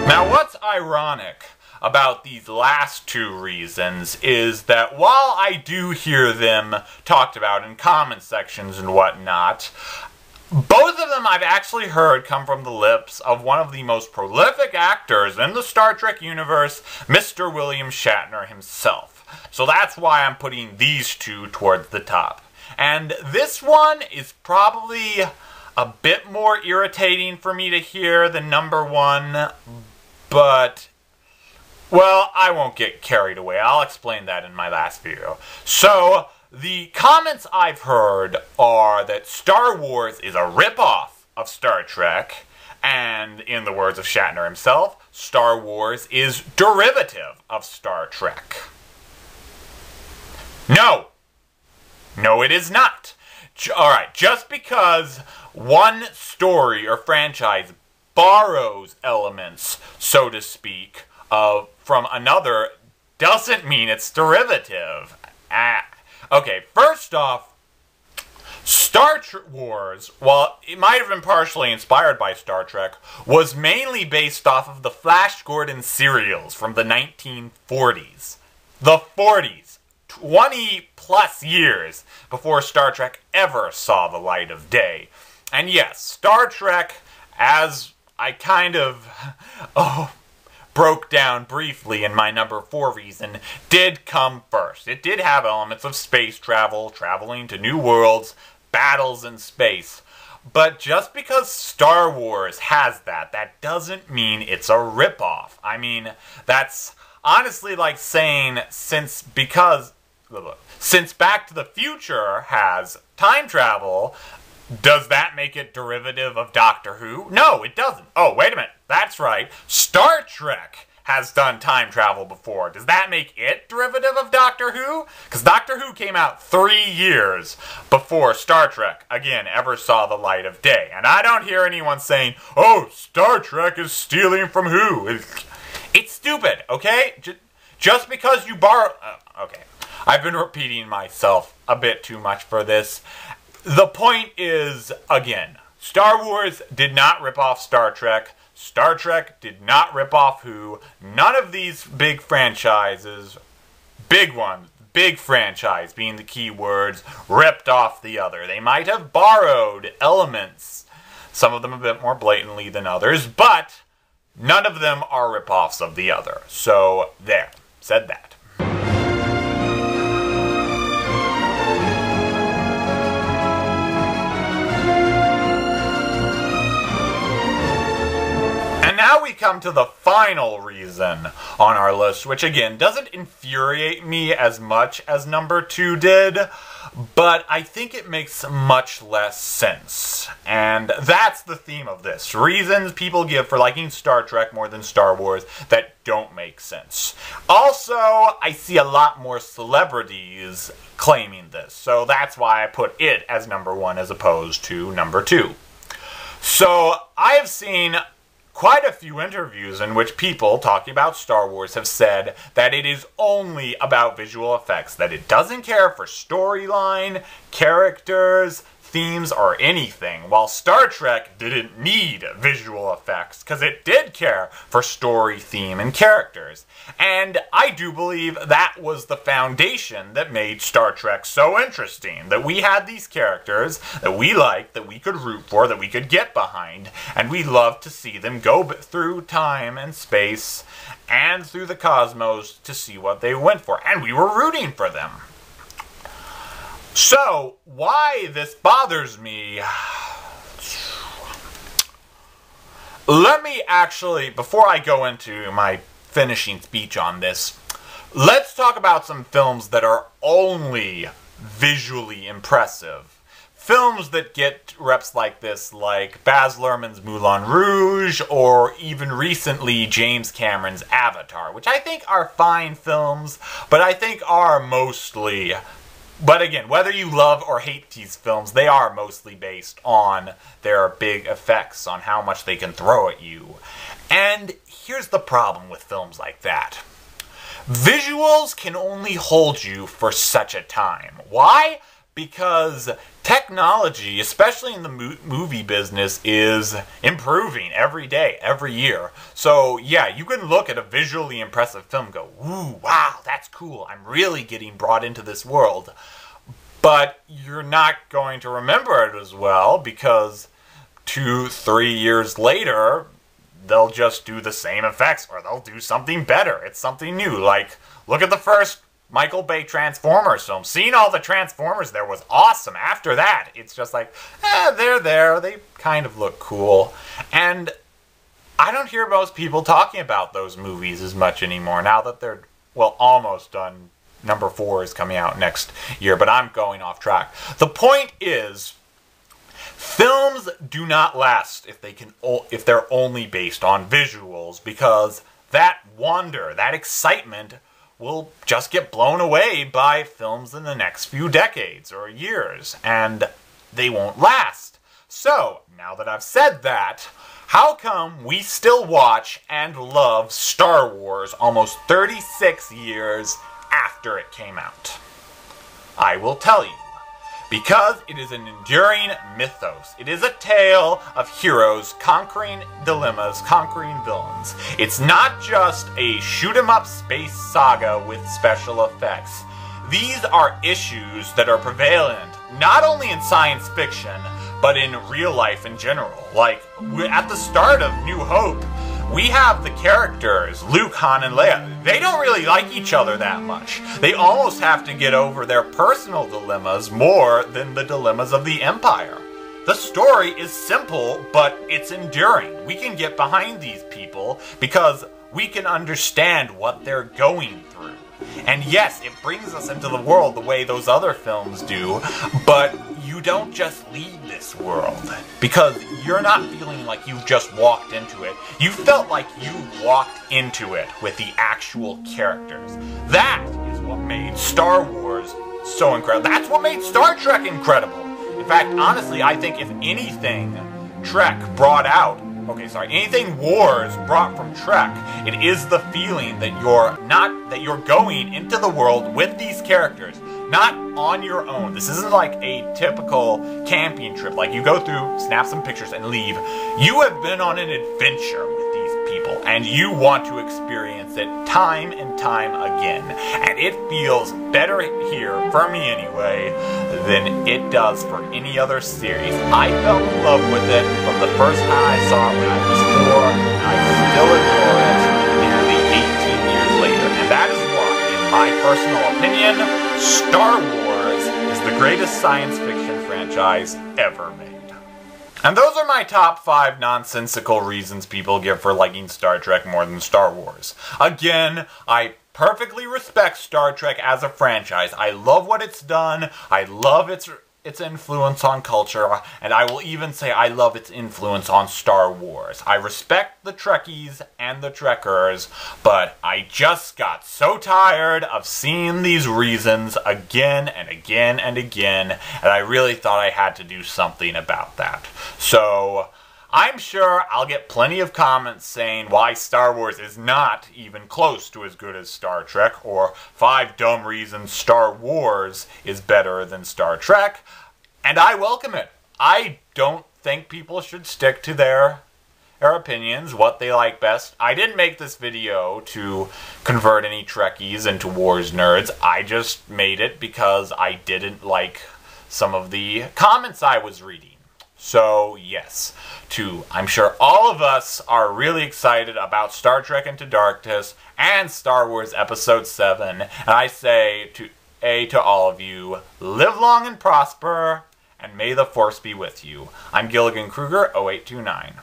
Now, what's ironic about these last two reasons is that while I do hear them talked about in comment sections and whatnot, both of them I've actually heard come from the lips of one of the most prolific actors in the Star Trek universe, Mr. William Shatner himself. So that's why I'm putting these two towards the top. And this one is probably a bit more irritating for me to hear than number one, but, well, I won't get carried away. I'll explain that in my last video. So, the comments I've heard are that Star Wars is a rip-off of Star Trek, and in the words of Shatner himself, Star Wars is derivative of Star Trek. No! No, it is not. Alright, just because one story or franchise borrows elements, so to speak, from another doesn't mean it's derivative. Okay, first off, Star Wars, while it might have been partially inspired by Star Trek, was mainly based off of the Flash Gordon serials from the 1940s. The 40s. 20 plus years before Star Trek ever saw the light of day. And yes, Star Trek, as I kind of broke down briefly in my number 4 reason, did come first. It did have elements of space travel, traveling to new worlds, battles in space. But just because Star Wars has that, that doesn't mean it's a ripoff. I mean, that's honestly like saying since Back to the Future has time travel, does that make it derivative of Doctor Who? No, it doesn't. Oh, wait a minute. That's right. Star Trek has done time travel before. Does that make it derivative of Doctor Who? Because Doctor Who came out 3 years before Star Trek, again, ever saw the light of day. And I don't hear anyone saying, oh, Star Trek is stealing from Who. It's stupid, okay? Just because you borrow... okay. I've been repeating myself a bit too much for this. The point is, again, Star Wars did not rip off Star Trek. Star Trek did not rip off Who. None of these big franchises, big ones, big franchise being the key words, ripped off the other. They might have borrowed elements, some of them a bit more blatantly than others, but none of them are rip-offs of the other. So, there. Said that. And now we come to the final reason on our list, which again doesn't infuriate me as much as number 2 did, but I think it makes much less sense. And that's the theme of this. Reasons people give for liking Star Trek more than Star Wars that don't make sense. Also, I see a lot more celebrities claiming this, so that's why I put it as number 1 as opposed to number 2. So, I have seen quite a few interviews in which people talking about Star Wars have said that it is only about visual effects, that it doesn't care for storyline, characters, themes, or anything, while Star Trek didn't need visual effects, because it did care for story, theme, and characters. And I do believe that was the foundation that made Star Trek so interesting, that we had these characters that we liked, that we could root for, that we could get behind, and we loved to see them go through time and space and through the cosmos to see what they went for, and we were rooting for them. So, why this bothers me... Let me actually, before I go into my finishing speech on this, let's talk about some films that are only visually impressive. Films that get reps like this, like Baz Luhrmann's Moulin Rouge, or even recently James Cameron's Avatar, which I think are fine films, but I think are mostly... But again, whether you love or hate these films, they are mostly based on their big effects, on how much they can throw at you. And here's the problem with films like that. Visuals can only hold you for such a time. Why? because technology, especially in the movie business, is improving every day, every year. So yeah, you can look at a visually impressive film and go, ooh, wow, that's cool. I'm really getting brought into this world. But you're not going to remember it as well because 2-3 years later, they'll just do the same effects or they'll do something better. It's something new. Like, look at the first Michael Bay Transformers film. Seeing all the Transformers there was awesome. After that, it's just like, they're there. They kind of look cool. And I don't hear most people talking about those movies as much anymore now that they're, well, almost done. Number 4 is coming out next year, but I'm going off track. The point is, films do not last if they're only based on visuals, because that wonder, that excitement will just get blown away by films in the next few decades or years, and they won't last. So, now that I've said that, how come we still watch and love Star Wars almost 36 years after it came out? I will tell you. Because it is an enduring mythos. It is a tale of heroes conquering dilemmas, conquering villains. It's not just a shoot-'em-up space saga with special effects. These are issues that are prevalent not only in science fiction, but in real life in general. Like, at the start of New Hope, we have the characters, Luke, Han, and Leia. They don't really like each other that much. They almost have to get over their personal dilemmas more than the dilemmas of the Empire. The story is simple, but it's enduring. We can get behind these people because we can understand what they're going through. And yes, it brings us into the world the way those other films do, but you don't just leave this world because you're not feeling like you've just walked into it. You felt like you walked into it with the actual characters. That is what made Star Wars so incredible. That's what made Star Trek incredible. In fact, honestly, I think if anything Trek brought out, anything Wars brought from Trek, it is the feeling that you're going into the world with these characters, not on your own. This isn't like a typical camping trip, like you go through, snap some pictures, and leave. You have been on an adventure with these people, and you want to experience it time and time again. And it feels better here, for me anyway, than it does for any other series. I fell in love with it from the first time I saw it when I was 4, and I still adore it nearly 18 years later. And that is why, in my personal opinion, Star Wars is the greatest science fiction franchise ever made. And those are my top 5 nonsensical reasons people give for liking Star Trek more than Star Wars. Again, I perfectly respect Star Trek as a franchise. I love what it's done. I love its influence on culture, and I will even say I love its influence on Star Wars. I respect the Trekkies and the Trekkers, but I just got so tired of seeing these reasons again and again and again, and I really thought I had to do something about that. So I'm sure I'll get plenty of comments saying why Star Wars is not even close to as good as Star Trek, or 5 dumb reasons Star Wars is better than Star Trek, and I welcome it. I don't think people should stick to their opinions, what they like best. I didn't make this video to convert any Trekkies into Wars nerds. I just made it because I didn't like some of the comments I was reading. So, yes, I'm sure all of us are really excited about Star Trek Into Darkness and Star Wars Episode 7. And I say to all of you, live long and prosper, and may the Force be with you. I'm Gilligan Kruger, 0829.